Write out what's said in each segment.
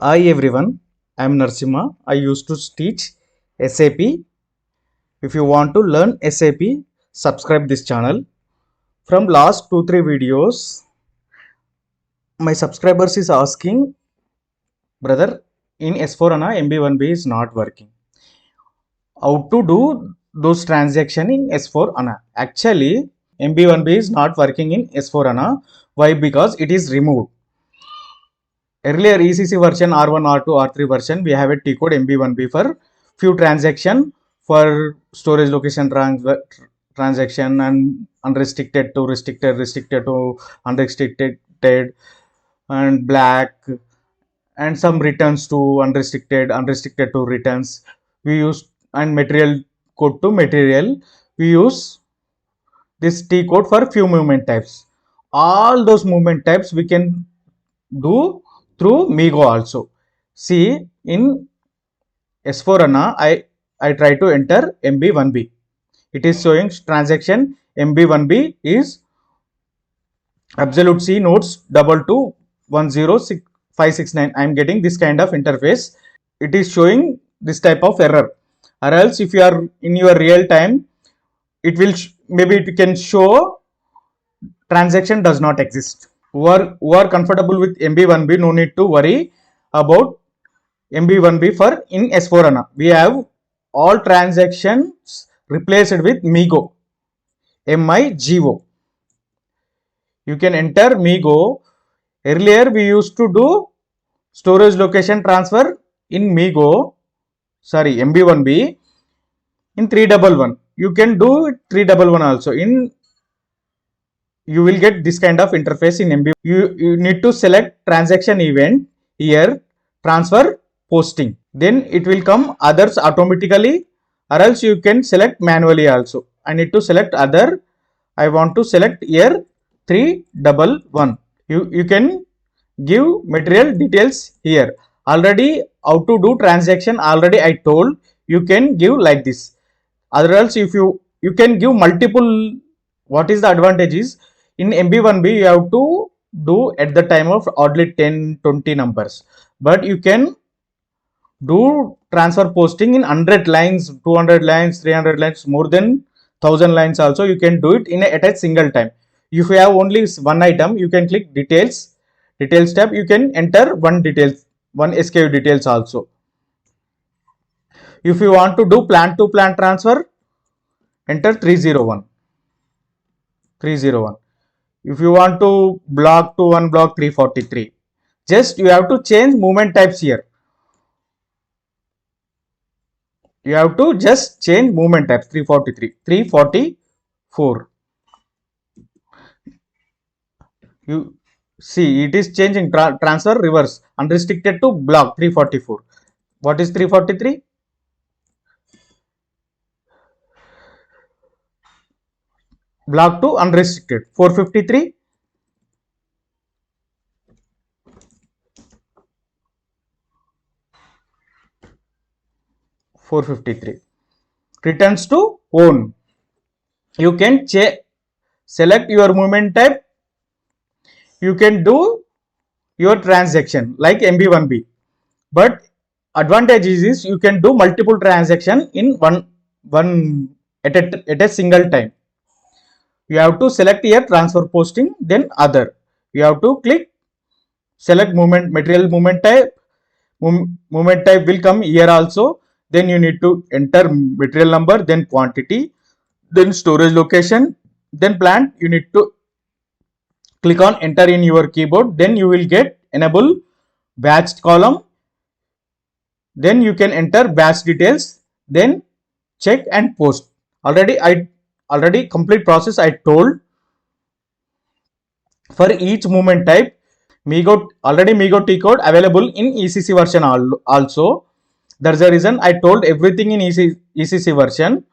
Hi everyone, I am Narsimha. I used to teach SAP. If you want to learn SAP, subscribe this channel. From last 2-3 videos, my subscribers is asking, brother, in S4HANA MB1B is not working. How to do those transactions in S4HANA? Actually, MB1B is not working in S4HANA. Why? Because it is removed. Earlier ECC version R1, R2, R3 version, we have a T code MB1B for few transaction for storage location transaction and unrestricted to restricted, restricted to unrestricted, and black, and some returns to unrestricted, unrestricted to returns. We use and material code to material. We use this T code for few movement types. All those movement types we can do through MIGO also. See, in S4HANA, I try to enter MB1B. It is showing transaction MB1B is absolute C nodes 2210569. I am getting this kind of interface. It is showing this type of error. Or else, if you are in your real time, it will maybe it can show transaction does not exist. Who are comfortable with MB1B, no need to worry about MB1B for in S4HANA. We have all transactions replaced with MIGO, MIGO. You can enter MIGO. Earlier we used to do storage location transfer in MB1B in 311. You can do it 311 also. You will get this kind of interface in MB. You need to select transaction event here, transfer posting. Then it will come others automatically, or else you can select manually also. I need to select other. I want to select here 311. You can give material details here. Already how to do transaction already I told. You can give like this. Other else if you can give multiple. What is the advantage is in MB1B you have to do at the time of oddly 10-20 numbers, but you can do transfer posting in 100 lines, 200 lines, 300 lines, more than 1000 lines also you can do it at a single time. If you have only one item, you can click details tab, you can enter one SKU details also. If you want to do plant to plant transfer, enter 301. If you want to block to one block, 343. Just you have to change movement types here. You have to just change movement types. 343, 344. You see it is changing transfer reverse unrestricted to block 344. What is 343? Block to unrestricted 453. Returns to own. You can select your movement type. You can do your transaction like MB1B. But advantage is you can do multiple transaction in one at a single time. You have to select here transfer posting, then other. You have to click select material movement type. Movement type will come here also. Then you need to enter material number, then quantity, then storage location, then plant. You need to click on enter in your keyboard. Then you will get enable batch column. Then you can enter batch details. Then check and post. Already complete process I told. For each movement type, MIGO T code available in ECC version also. That's the reason I told everything in ECC version.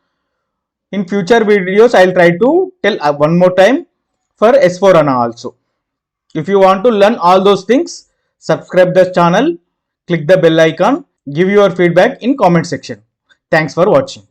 In future videos, I'll try to tell one more time for S4HANA also. If you want to learn all those things, subscribe the channel, click the bell icon, give your feedback in comment section. Thanks for watching.